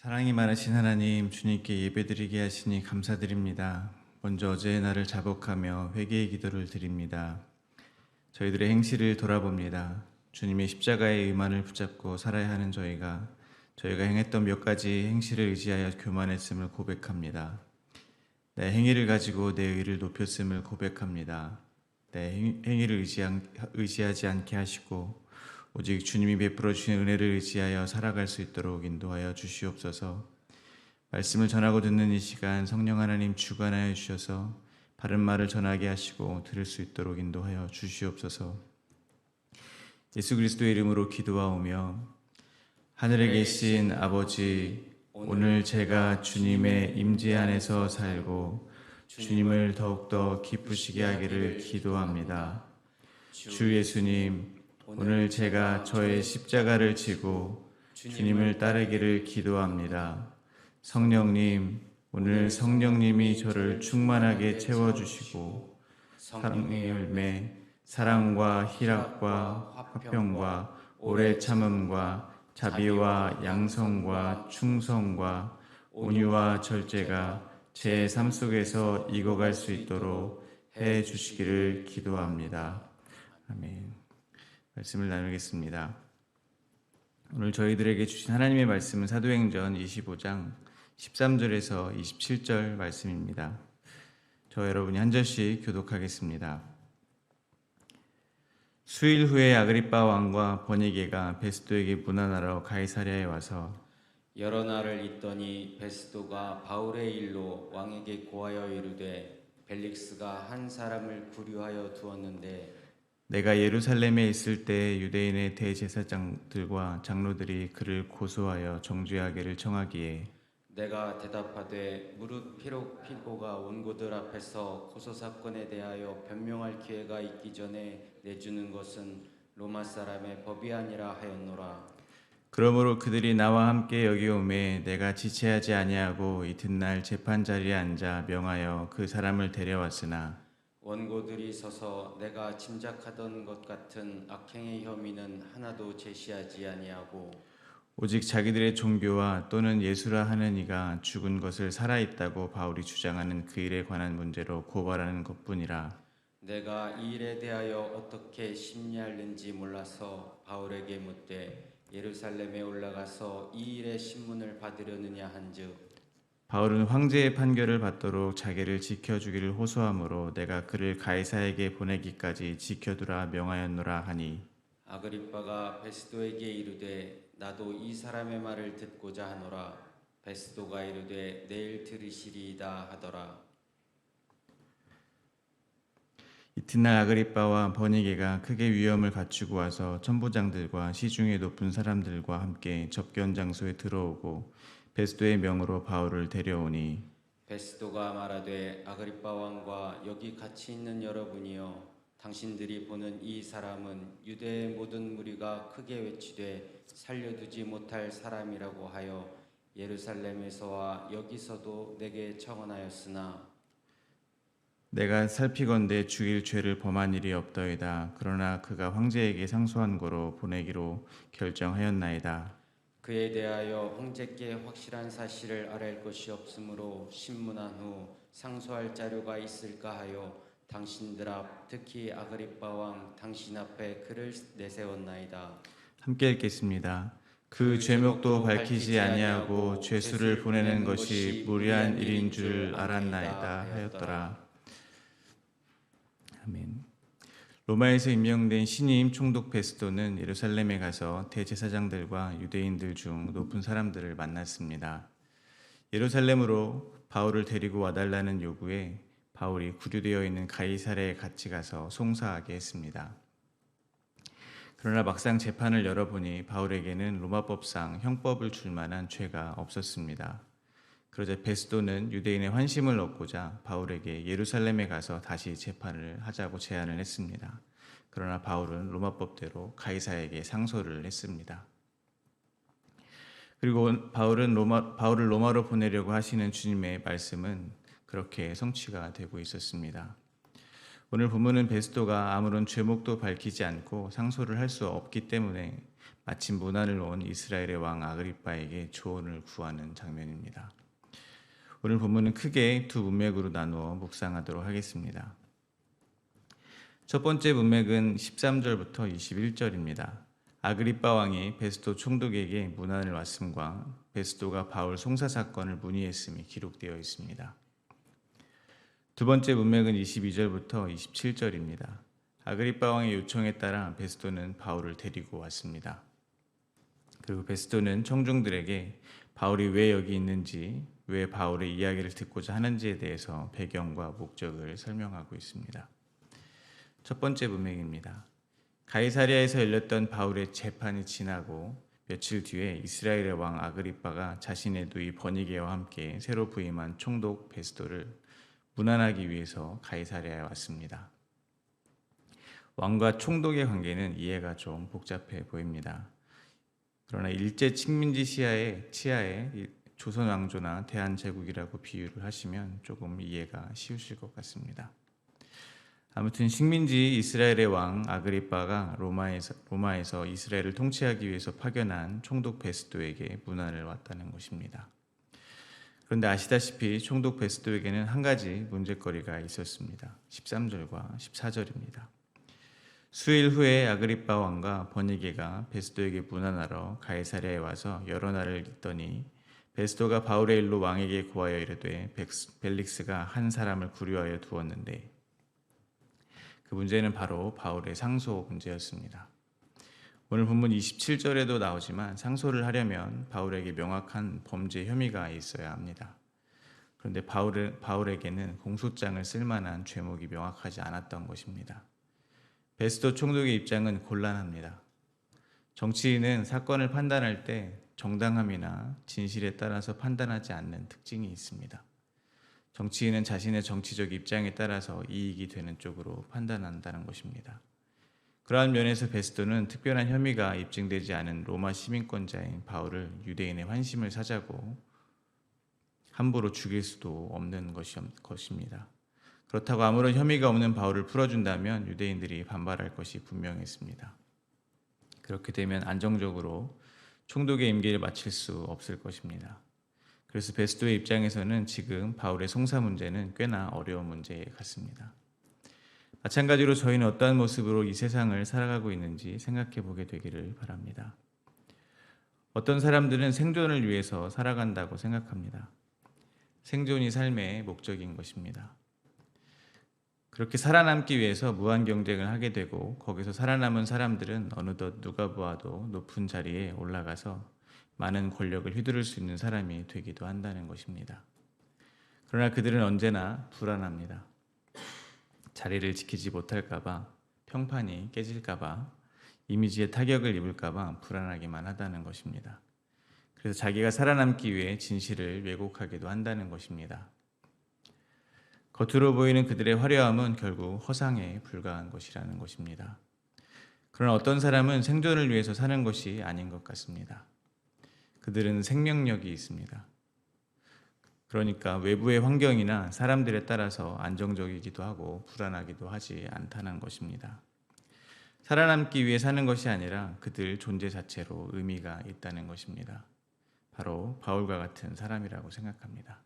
사랑이 많으신 하나님, 주님께 예배드리게 하시니 감사드립니다. 먼저 어제의 날을 자복하며 회개의 기도를 드립니다. 저희들의 행실을 돌아봅니다. 주님의 십자가의 의만을 붙잡고 살아야 하는 저희가 행했던 몇 가지 행실을 의지하여 교만했음을 고백합니다. 내 행위를 가지고 내 의를 높였음을 고백합니다. 내 행위를 의지하지 않게 하시고 오직 주님이 베풀어 주신 은혜를 의지하여 살아갈 수 있도록 인도하여 주시옵소서. 말씀을 전하고 듣는 이 시간 성령 하나님 주관하여 주셔서 바른 말을 전하게 하시고 들을 수 있도록 인도하여 주시옵소서. 예수 그리스도의 이름으로 기도하오며 하늘에 계신 아버지, 오늘 제가 주님의 임재 안에서 살고 주님을 더욱더 기쁘시게 하기를 기도합니다. 주 예수님, 오늘 제가 저의 십자가를 지고 주님을 따르기를 기도합니다. 성령님, 오늘 성령님이 저를 충만하게 채워주시고 사랑의 열매, 사랑과 희락과 화평과 오래 참음과 자비와 양성과 충성과 온유와 절제가 제 삶 속에서 익어갈 수 있도록 해 주시기를 기도합니다. 아멘. 말씀을 나누겠습니다. 오늘 저희들에게 주신 하나님의 말씀은 사도행전 25장 13절에서 27절 말씀입니다. 저 여러분이 한 절씩 교독하겠습니다. 수일 후에 아그리빠 왕과 버니게가 베스도에게 문안하러 가이사랴에 와서 여러 날을 있더니 베스도가 바울의 일로 왕에게 고하여 이르되 벨릭스가 한 사람을 구류하여 두었는데 내가 예루살렘에 있을 때 유대인의 대제사장들과 장로들이 그를 고소하여 정죄하기를 청하기에 내가 대답하되 무릇 피고가 원고들 앞에서 고소 사건에 대하여 변명할 기회가 있기 전에 내주는 것은 로마 사람의 법이 아니라 하였노라. 그러므로 그들이 나와 함께 여기 오매 내가 지체하지 아니하고 이튿날 재판 자리에 앉아 명하여 그 사람을 데려왔으나 원고들이 서서 내가 짐작하던 것 같은 악행의 혐의는 하나도 제시하지 아니하고 오직 자기들의 종교와 또는 예수라 하는 이가 죽은 것을 살아있다고 바울이 주장하는 그 일에 관한 문제로 고발하는 것뿐이라. 내가 이 일에 대하여 어떻게 심리하는지 몰라서 바울에게 묻되 예루살렘에 올라가서 이 일의 신문을 받으려느냐 한즉 바울은 황제의 판결을 받도록 자기를 지켜주기를 호소하므로 내가 그를 가이사에게 보내기까지 지켜두라 명하였노라 하니 아그리빠가 베스도에게 이르되 나도 이 사람의 말을 듣고자 하노라. 베스도가 이르되 내일 들으시리이다 하더라. 이튿날 아그리빠와 버니게가 크게 위험을 갖추고 와서 천부장들과 시중의 높은 사람들과 함께 접견 장소에 들어오고 베스도의 명으로 바울을 데려오니 베스도가 말하되 아그리빠 왕과 여기 같이 있는 여러분이여 당신들이 보는 이 사람은 유대의 모든 무리가 크게 외치되 살려두지 못할 사람이라고 하여 예루살렘에서와 여기서도 내게 청언하였으나 내가 살피건대 죽일 죄를 범한 일이 없더이다. 그러나 그가 황제에게 상소한 거로 보내기로 결정하였나이다. 그에 대하여 황제께 확실한 사실을 알릴 것이 없으므로 신문한 후 상소할 자료가 있을까 하여 당신들 앞 특히 아그리빠 왕 당신 앞에 그를 내세웠나이다. 함께 읽겠습니다. 그 죄목도 밝히지 아니하고 죄수를 보내는 것이 무리한 일인 줄 알았나이다 하였더라. 아멘. 로마에서 임명된 신임 총독 베스도는 예루살렘에 가서 대제사장들과 유대인들 중 높은 사람들을 만났습니다. 예루살렘으로 바울을 데리고 와달라는 요구에 바울이 구류되어 있는 가이사랴에 같이 가서 송사하게 했습니다. 그러나 막상 재판을 열어보니 바울에게는 로마법상 형법을 줄 만한 죄가 없었습니다. 그러자 베스도는 유대인의 환심을 얻고자 바울에게 예루살렘에 가서 다시 재판을 하자고 제안을 했습니다. 그러나 바울은 로마법대로 가이사에게 상소를 했습니다. 그리고 바울을 로마로 보내려고 하시는 주님의 말씀은 그렇게 성취가 되고 있었습니다. 오늘 본문은 베스도가 아무런 죄목도 밝히지 않고 상소를 할 수 없기 때문에 마침 문안을 온 이스라엘의 왕 아그리빠에게 조언을 구하는 장면입니다. 오늘 본문은 크게 두 문맥으로 나누어 묵상하도록 하겠습니다. 첫 번째 문맥은 13절부터 21절입니다. 아그리빠 왕이 베스도 총독에게 문안을 왔음과 베스도가 바울 송사 사건을 문의했음이 기록되어 있습니다. 두 번째 문맥은 22절부터 27절입니다. 아그리빠 왕의 요청에 따라 베스도는 바울을 데리고 왔습니다. 그리고 베스도는 청중들에게 바울이 왜 여기 있는지, 왜 바울의 이야기를 듣고자 하는지에 대해서 배경과 목적을 설명하고 있습니다. 첫 번째 문맥입니다. 가이사랴에서 열렸던 바울의 재판이 지나고 며칠 뒤에 이스라엘의 왕 아그리빠가 자신의 누이 버니게와 함께 새로 부임한 총독 베스도를 문안하기 위해서 가이사랴에 왔습니다. 왕과 총독의 관계는 이해가 좀 복잡해 보입니다. 그러나 일제 식민지 치하에 조선 왕조나 대한제국이라고 비유를 하시면 조금 이해가 쉬우실 것 같습니다. 아무튼 식민지 이스라엘의 왕 아그리빠가 로마에서 이스라엘을 통치하기 위해서 파견한 총독 베스도에게 문안을 왔다는 것입니다. 그런데 아시다시피 총독 베스도에게는 한 가지 문제거리가 있었습니다. 13절과 14절입니다. 수일 후에 아그리빠 왕과 버니게가 베스도에게 문안하러 가이사랴에 와서 여러 날을 있더니 베스도가 바울의 일로 왕에게 고하여 이르되 벨릭스가 한 사람을 구류하여 두었는데, 그 문제는 바로 바울의 상소 문제였습니다. 오늘 본문 27절에도 나오지만 상소를 하려면 바울에게 명확한 범죄 혐의가 있어야 합니다. 그런데 바울에게는 공소장을 쓸 만한 죄목이 명확하지 않았던 것입니다. 베스도 총독의 입장은 곤란합니다. 정치인은 사건을 판단할 때 정당함이나 진실에 따라서 판단하지 않는 특징이 있습니다. 정치인은 자신의 정치적 입장에 따라서 이익이 되는 쪽으로 판단한다는 것입니다. 그러한 면에서 베스도는 특별한 혐의가 입증되지 않은 로마 시민권자인 바울을 유대인의 환심을 사자고 함부로 죽일 수도 없는 것입니다. 그렇다고 아무런 혐의가 없는 바울을 풀어준다면 유대인들이 반발할 것이 분명했습니다. 그렇게 되면 안정적으로 총독의 임기를 마칠 수 없을 것입니다. 그래서 베스도의 입장에서는 지금 바울의 송사 문제는 꽤나 어려운 문제 같습니다. 마찬가지로 저희는 어떠한 모습으로 이 세상을 살아가고 있는지 생각해 보게 되기를 바랍니다. 어떤 사람들은 생존을 위해서 살아간다고 생각합니다. 생존이 삶의 목적인 것입니다. 그렇게 살아남기 위해서 무한 경쟁을 하게 되고 거기서 살아남은 사람들은 어느덧 누가 보아도 높은 자리에 올라가서 많은 권력을 휘두를 수 있는 사람이 되기도 한다는 것입니다. 그러나 그들은 언제나 불안합니다. 자리를 지키지 못할까봐, 평판이 깨질까봐, 이미지에 타격을 입을까봐 불안하기만 하다는 것입니다. 그래서 자기가 살아남기 위해 진실을 왜곡하기도 한다는 것입니다. 겉으로 보이는 그들의 화려함은 결국 허상에 불과한 것이라는 것입니다. 그러나 어떤 사람은 생존을 위해서 사는 것이 아닌 것 같습니다. 그들은 생명력이 있습니다. 그러니까 외부의 환경이나 사람들에 따라서 안정적이기도 하고 불안하기도 하지 않다는 것입니다. 살아남기 위해 사는 것이 아니라 그들 존재 자체로 의미가 있다는 것입니다. 바로 바울과 같은 사람이라고 생각합니다.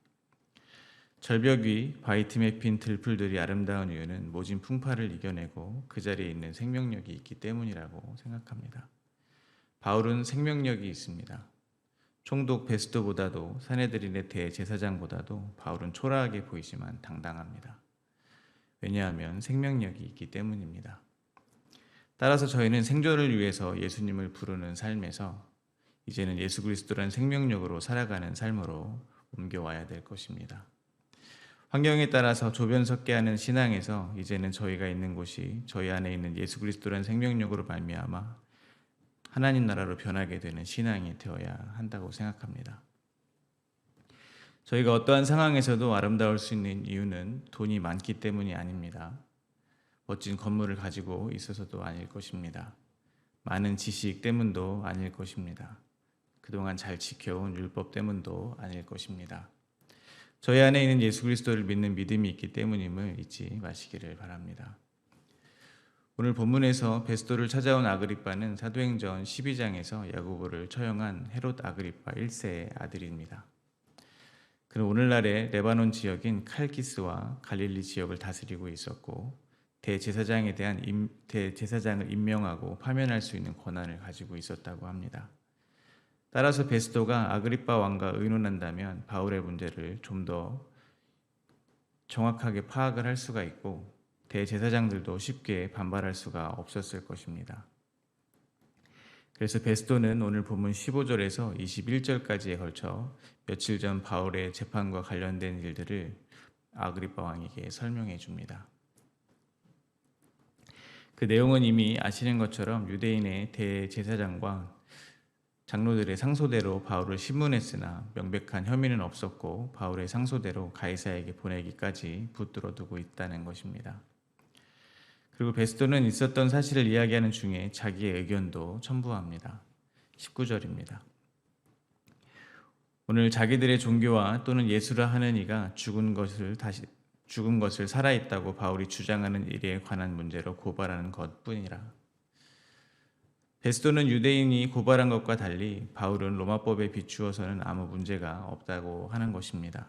절벽 위 바위 틈에 핀 들풀들이 아름다운 이유는 모진 풍파를 이겨내고 그 자리에 있는 생명력이 있기 때문이라고 생각합니다. 바울은 생명력이 있습니다. 총독 베스도보다도 사내들인의 대제사장보다도 바울은 초라하게 보이지만 당당합니다. 왜냐하면 생명력이 있기 때문입니다. 따라서 저희는 생존을 위해서 예수님을 부르는 삶에서 이제는 예수 그리스도란 생명력으로 살아가는 삶으로 옮겨와야 될 것입니다. 환경에 따라서 조변석게 하는 신앙에서 이제는 저희가 있는 곳이 저희 안에 있는 예수 그리스도란 생명력으로 말미암아 하나님 나라로 변하게 되는 신앙이 되어야 한다고 생각합니다. 저희가 어떠한 상황에서도 아름다울 수 있는 이유는 돈이 많기 때문이 아닙니다. 멋진 건물을 가지고 있어서도 아닐 것입니다. 많은 지식 때문도 아닐 것입니다. 그동안 잘 지켜온 율법 때문도 아닐 것입니다. 저희 안에 있는 예수 그리스도를 믿는 믿음이 있기 때문임을 잊지 마시기를 바랍니다. 오늘 본문에서 베스도를 찾아온 아그리빠는 사도행전 12장에서 야고보를 처형한 헤롯 아그리빠 1세의 아들입니다. 그는 오늘날의 레바논 지역인 칼키스와 갈릴리 지역을 다스리고 있었고 대제사장에 대한 대제사장을 임명하고 파면할 수 있는 권한을 가지고 있었다고 합니다. 따라서 베스도가 아그리빠 왕과 의논한다면 바울의 문제를 좀 더 정확하게 파악을 할 수가 있고 대제사장들도 쉽게 반발할 수가 없었을 것입니다. 그래서 베스도는 오늘 본문 15절에서 21절까지에 걸쳐 며칠 전 바울의 재판과 관련된 일들을 아그리빠 왕에게 설명해 줍니다. 그 내용은 이미 아시는 것처럼 유대인의 대제사장과 장로들의 상소대로 바울을 신문했으나 명백한 혐의는 없었고 바울의 상소대로 가이사에게 보내기까지 붙들어 두고 있다는 것입니다. 그리고 베스도는 있었던 사실을 이야기하는 중에 자기의 의견도 첨부합니다. 19절입니다. 오늘 자기들의 종교와 또는 예수라 하는 이가 죽은 것을 살아있다고 바울이 주장하는 일에 관한 문제로 고발하는 것뿐이라. 베스도는 유대인이 고발한 것과 달리 바울은 로마법에 비추어서는 아무 문제가 없다고 하는 것입니다.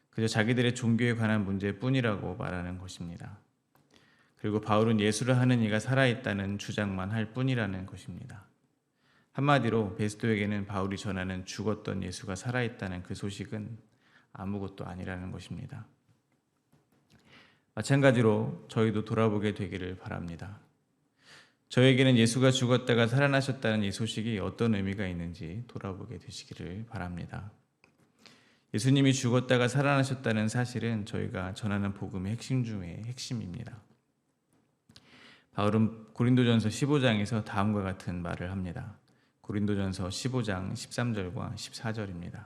그저 자기들의 종교에 관한 문제뿐이라고 말하는 것입니다. 그리고 바울은 예수를 하는 이가 살아있다는 주장만 할 뿐이라는 것입니다. 한마디로 베스도에게는 바울이 전하는 죽었던 예수가 살아있다는 그 소식은 아무것도 아니라는 것입니다. 마찬가지로 저희도 돌아보게 되기를 바랍니다. 저에게는 예수가 죽었다가 살아나셨다는 이 소식이 어떤 의미가 있는지 돌아보게 되시기를 바랍니다. 예수님이 죽었다가 살아나셨다는 사실은 저희가 전하는 복음의 핵심 중의 핵심입니다. 바울은 고린도전서 15장에서 다음과 같은 말을 합니다. 고린도전서 15장 13절과 14절입니다.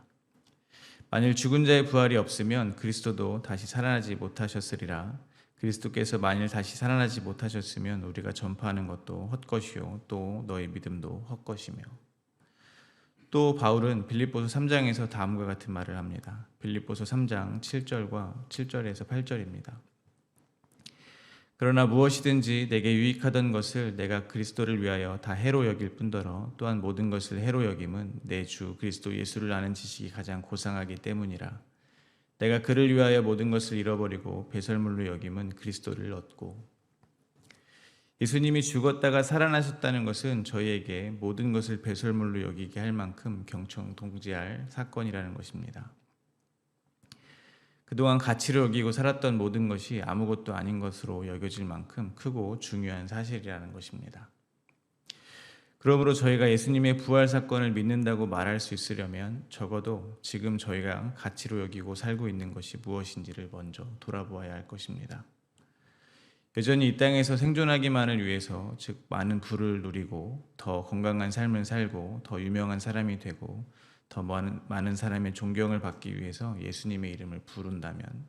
만일 죽은 자의 부활이 없으면 그리스도도 다시 살아나지 못하셨으리라. 그리스도께서 만일 다시 살아나지 못하셨으면 우리가 전파하는 것도 헛것이요 또 너희 믿음도 헛것이며. 또 바울은 빌립보서 3장에서 다음과 같은 말을 합니다. 빌립보서 3장 7절과 7절에서 8절입니다. 그러나 무엇이든지 내게 유익하던 것을 내가 그리스도를 위하여 다 해로 여길 뿐더러 또한 모든 것을 해로 여김은 내 주 그리스도 예수를 아는 지식이 가장 고상하기 때문이라. 내가 그를 위하여 모든 것을 잃어버리고 배설물로 여김은 그리스도를 얻고. 예수님이 죽었다가 살아나셨다는 것은 저희에게 모든 것을 배설물로 여기게 할 만큼 경청동지할 사건이라는 것입니다. 그동안 가치를 여기고 살았던 모든 것이 아무것도 아닌 것으로 여겨질 만큼 크고 중요한 사실이라는 것입니다. 그러므로 저희가 예수님의 부활 사건을 믿는다고 말할 수 있으려면 적어도 지금 저희가 가치로 여기고 살고 있는 것이 무엇인지를 먼저 돌아보아야 할 것입니다. 여전히 이 땅에서 생존하기만을 위해서, 즉 많은 부를 누리고 더 건강한 삶을 살고 더 유명한 사람이 되고 더 많은 사람의 존경을 받기 위해서 예수님의 이름을 부른다면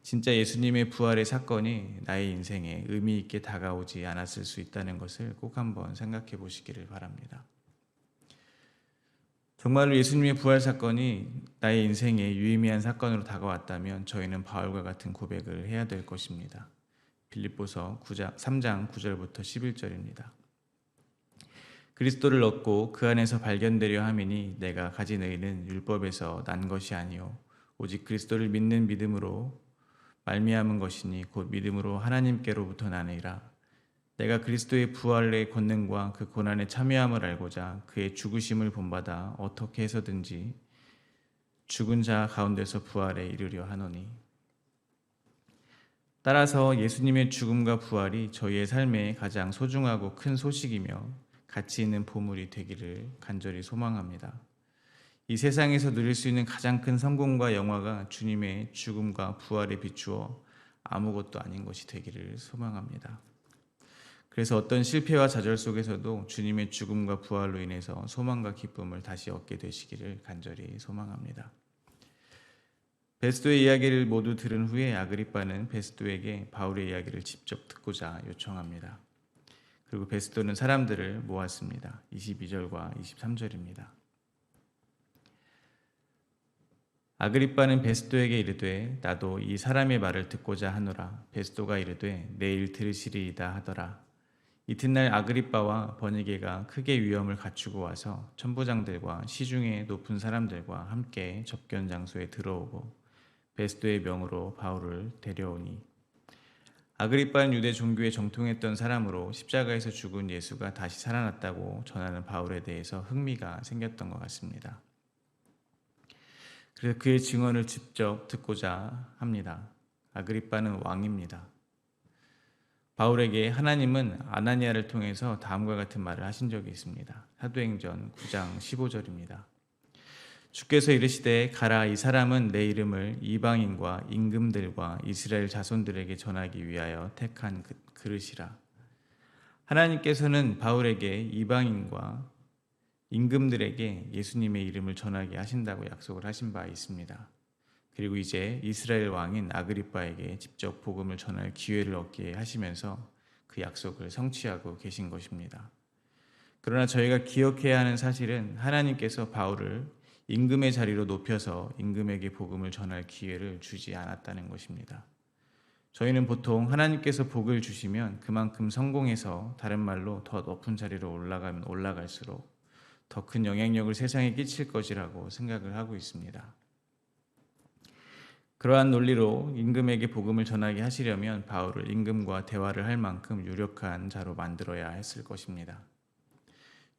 진짜 예수님의 부활의 사건이 나의 인생에 의미 있게 다가오지 않았을 수 있다는 것을 꼭 한번 생각해 보시기를 바랍니다. 정말로 예수님의 부활 사건이 나의 인생에 유의미한 사건으로 다가왔다면 저희는 바울과 같은 고백을 해야 될 것입니다. 빌립보서 3장 9절부터 11절입니다. 그리스도를 얻고 그 안에서 발견되려 함이니 내가 가진 의는 율법에서 난 것이 아니요 오직 그리스도를 믿는 믿음으로 말미암은 것이니 곧 믿음으로 하나님께로부터 나느니라. 내가 그리스도의 부활의 권능과 그 고난에 참여함을 알고자 그의 죽으심을 본받아 어떻게 해서든지 죽은 자 가운데서 부활에 이르려 하노니. 따라서 예수님의 죽음과 부활이 저희의 삶에 가장 소중하고 큰 소식이며 가치 있는 보물이 되기를 간절히 소망합니다. 이 세상에서 누릴 수 있는 가장 큰 성공과 영화가 주님의 죽음과 부활에 비추어 아무것도 아닌 것이 되기를 소망합니다. 그래서 어떤 실패와 좌절 속에서도 주님의 죽음과 부활로 인해서 소망과 기쁨을 다시 얻게 되시기를 간절히 소망합니다. 베스도의 이야기를 모두 들은 후에 아그리빠는 베스도에게 바울의 이야기를 직접 듣고자 요청합니다. 그리고 베스도는 사람들을 모았습니다. 22절과 23절입니다. 아그리빠는 베스도에게 이르되 나도 이 사람의 말을 듣고자 하노라. 베스도가 이르되 내일 들으시리이다 하더라. 이튿날 아그리빠와 버니게가 크게 위험을 갖추고 와서 천부장들과 시중의 높은 사람들과 함께 접견 장소에 들어오고 베스도의 명으로 바울을 데려오니 아그리빠는 유대 종교에 정통했던 사람으로 십자가에서 죽은 예수가 다시 살아났다고 전하는 바울에 대해서 흥미가 생겼던 것 같습니다. 그래서 그의 증언을 직접 듣고자 합니다. 아그리빠는 왕입니다. 바울에게 하나님은 아나니아를 통해서 다음과 같은 말을 하신 적이 있습니다. 사도행전 9장 15절입니다. 주께서 이르시되 가라, 이 사람은 내 이름을 이방인과 임금들과 이스라엘 자손들에게 전하기 위하여 택한 그릇이라. 하나님께서는 바울에게 이방인과 임금들에게 예수님의 이름을 전하게 하신다고 약속을 하신 바 있습니다. 그리고 이제 이스라엘 왕인 아그리빠에게 직접 복음을 전할 기회를 얻게 하시면서 그 약속을 성취하고 계신 것입니다. 그러나 저희가 기억해야 하는 사실은 하나님께서 바울을 임금의 자리로 높여서 임금에게 복음을 전할 기회를 주지 않았다는 것입니다. 저희는 보통 하나님께서 복을 주시면 그만큼 성공해서, 다른 말로 더 높은 자리로 올라가면 올라갈수록 더 큰 영향력을 세상에 끼칠 것이라고 생각을 하고 있습니다. 그러한 논리로 임금에게 복음을 전하게 하시려면 바울을 임금과 대화를 할 만큼 유력한 자로 만들어야 했을 것입니다.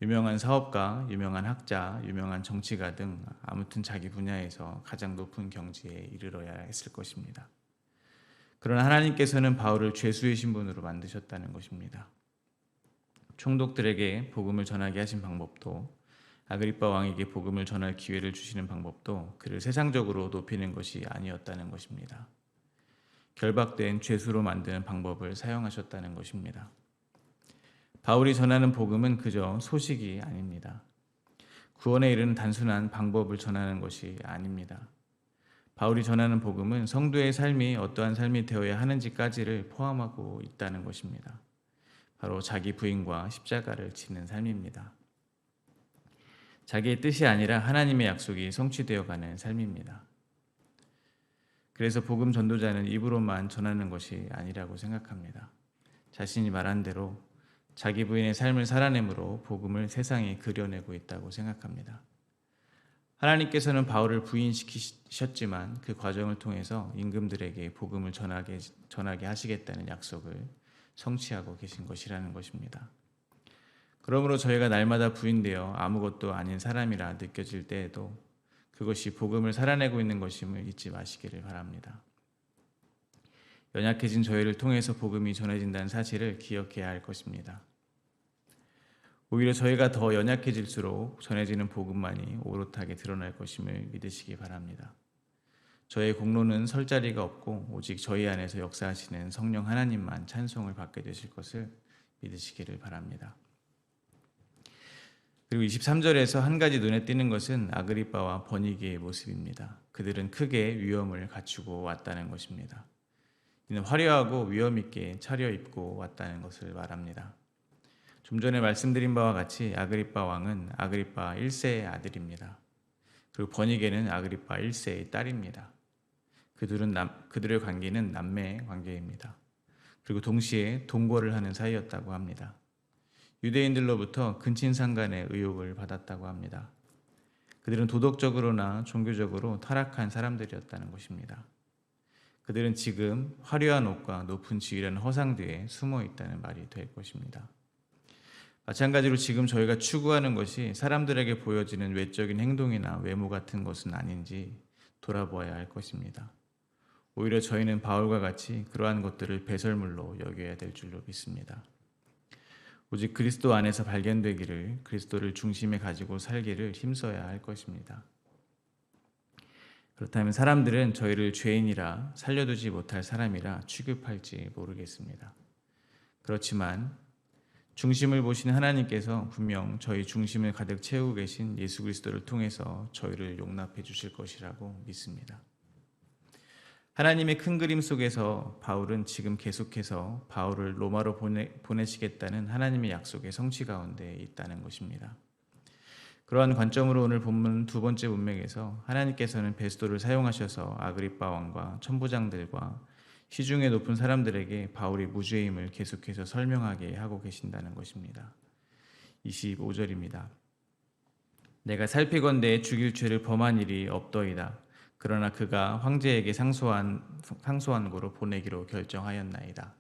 유명한 사업가, 유명한 학자, 유명한 정치가 등 아무튼 자기 분야에서 가장 높은 경지에 이르러야 했을 것입니다. 그러나 하나님께서는 바울을 죄수의 신분으로 만드셨다는 것입니다. 총독들에게 복음을 전하게 하신 방법도, 아그리빠 왕에게 복음을 전할 기회를 주시는 방법도 그를 세상적으로 높이는 것이 아니었다는 것입니다. 결박된 죄수로 만드는 방법을 사용하셨다는 것입니다. 바울이 전하는 복음은 그저 소식이 아닙니다. 구원에 이르는 단순한 방법을 전하는 것이 아닙니다. 바울이 전하는 복음은 성도의 삶이 어떠한 삶이 되어야 하는지까지를 포함하고 있다는 것입니다. 바로 자기 부인과 십자가를 지는 삶입니다. 자기의 뜻이 아니라 하나님의 약속이 성취되어 가는 삶입니다. 그래서 복음 전도자는 입으로만 전하는 것이 아니라고 생각합니다. 자신이 말한 대로 자기 부인의 삶을 살아내므로 복음을 세상에 그려내고 있다고 생각합니다. 하나님께서는 바울을 부인시키셨지만 그 과정을 통해서 임금들에게 복음을 전하게 하시겠다는 약속을 성취하고 계신 것이라는 것입니다. 그러므로 저희가 날마다 부인되어 아무것도 아닌 사람이라 느껴질 때에도 그것이 복음을 살아내고 있는 것임을 잊지 마시기를 바랍니다. 연약해진 저희를 통해서 복음이 전해진다는 사실을 기억해야 할 것입니다. 오히려 저희가 더 연약해질수록 전해지는 복음만이 오롯하게 드러날 것임을 믿으시기 바랍니다. 저의 공로는 설 자리가 없고 오직 저희 안에서 역사하시는 성령 하나님만 찬송을 받게 되실 것을 믿으시기를 바랍니다. 그리고 23절에서 한 가지 눈에 띄는 것은 아그리빠와 버니게의 모습입니다. 그들은 크게 위험을 갖추고 왔다는 것입니다. 이는 화려하고 위험 있게 차려입고 왔다는 것을 말합니다. 좀 전에 말씀드린 바와 같이 아그리빠 왕은 아그리빠 1세의 아들입니다. 그리고 버니게는 아그리빠 1세의 딸입니다. 그들의 관계는 남매 관계입니다. 그리고 동시에 동거를 하는 사이였다고 합니다. 유대인들로부터 근친상간의 의혹을 받았다고 합니다. 그들은 도덕적으로나 종교적으로 타락한 사람들이었다는 것입니다. 그들은 지금 화려한 옷과 높은 지위라는 허상 뒤에 숨어 있다는 말이 될 것입니다. 마찬가지로 지금 저희가 추구하는 것이 사람들에게 보여지는 외적인 행동이나 외모 같은 것은 아닌지 돌아보아야 할 것입니다. 오히려 저희는 바울과 같이 그러한 것들을 배설물로 여겨야 될 줄로 믿습니다. 오직 그리스도 안에서 발견되기를, 그리스도를 중심에 가지고 살기를 힘써야 할 것입니다. 그렇다면 사람들은 저희를 죄인이라, 살려두지 못할 사람이라 취급할지 모르겠습니다. 그렇지만 중심을 보신 하나님께서 분명 저희 중심을 가득 채우고 계신 예수 그리스도를 통해서 저희를 용납해 주실 것이라고 믿습니다. 하나님의 큰 그림 속에서 바울은 지금 계속해서 바울을 로마로 보내시겠다는 하나님의 약속의 성취 가운데 있다는 것입니다. 그러한 관점으로 오늘 본문 두 번째 문맥에서 하나님께서는 베스도를 사용하셔서 아그리빠 왕과 천부장들과 시중에 높은 사람들에게 바울이 무죄임을 계속해서 설명하게 하고 계신다는 것입니다. 25절입니다. 내가 살피건대 죽일 죄를 범한 일이 없더이다. 그러나 그가 황제에게 상소한 고로 보내기로 결정하였나이다.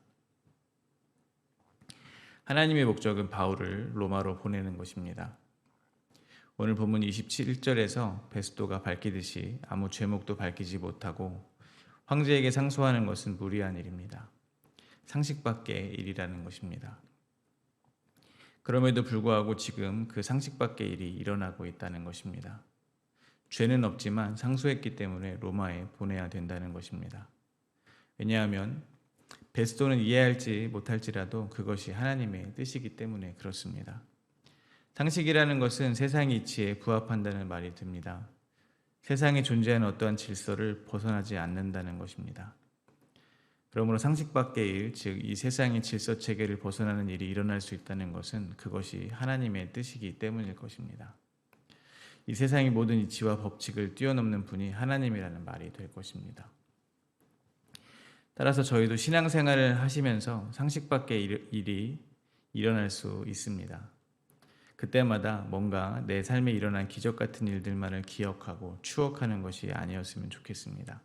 하나님의 목적은 바울을 로마로 보내는 것입니다. 오늘 본문 27절에서 베스도가 밝히듯이 아무 죄목도 밝히지 못하고 황제에게 상소하는 것은 무리한 일입니다. 상식 밖의 일이라는 것입니다. 그럼에도 불구하고 지금 그 상식 밖의 일이 일어나고 있다는 것입니다. 죄는 없지만 상소했기 때문에 로마에 보내야 된다는 것입니다. 왜냐하면 베스도는 이해할지 못할지라도 그것이 하나님의 뜻이기 때문에 그렇습니다. 상식이라는 것은 세상의 이치에 부합한다는 말이 듭니다. 세상에 존재하는 어떠한 질서를 벗어나지 않는다는 것입니다. 그러므로 상식 밖의 일, 즉 이 세상의 질서 체계를 벗어나는 일이 일어날 수 있다는 것은 그것이 하나님의 뜻이기 때문일 것입니다. 이 세상의 모든 이치와 법칙을 뛰어넘는 분이 하나님이라는 말이 될 것입니다. 따라서 저희도 신앙생활을 하시면서 상식 밖의 일이 일어날 수 있습니다. 그때마다 뭔가 내 삶에 일어난 기적 같은 일들만을 기억하고 추억하는 것이 아니었으면 좋겠습니다.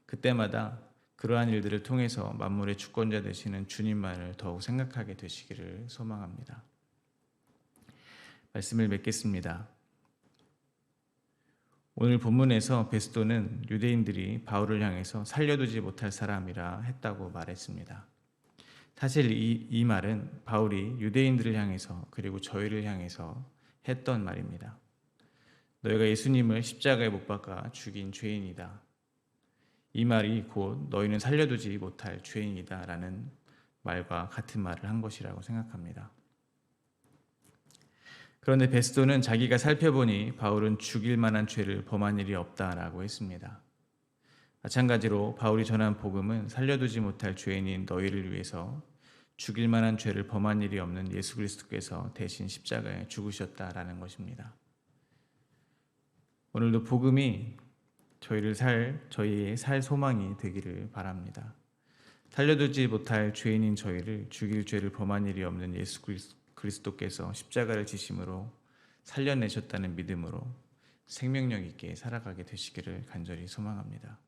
그때마다 그러한 일들을 통해서 만물의 주권자 되시는 주님만을 더욱 생각하게 되시기를 소망합니다. 말씀을 맺겠습니다. 오늘 본문에서 베스도는 유대인들이 바울을 향해서 살려두지 못할 사람이라 했다고 말했습니다. 사실 이 말은 바울이 유대인들을 향해서 그리고 저희를 향해서 했던 말입니다. 너희가 예수님을 십자가에 못 박아 죽인 죄인이다. 이 말이 곧 너희는 살려두지 못할 죄인이다 라는 말과 같은 말을 한 것이라고 생각합니다. 그런데 베스도는 자기가 살펴보니 바울은 죽일 만한 죄를 범한 일이 없다라고 했습니다. 마찬가지로 바울이 전한 복음은 살려두지 못할 죄인인 너희를 위해서 죽일 만한 죄를 범한 일이 없는 예수 그리스도께서 대신 십자가에 죽으셨다라는 것입니다. 오늘도 복음이 저희의 살 소망이 되기를 바랍니다. 살려두지 못할 죄인인 저희를 죽일 죄를 범한 일이 없는 예수 그리스도께서 십자가를 지심으로 살려내셨다는 믿음으로 생명력 있게 살아가게 되시기를 간절히 소망합니다.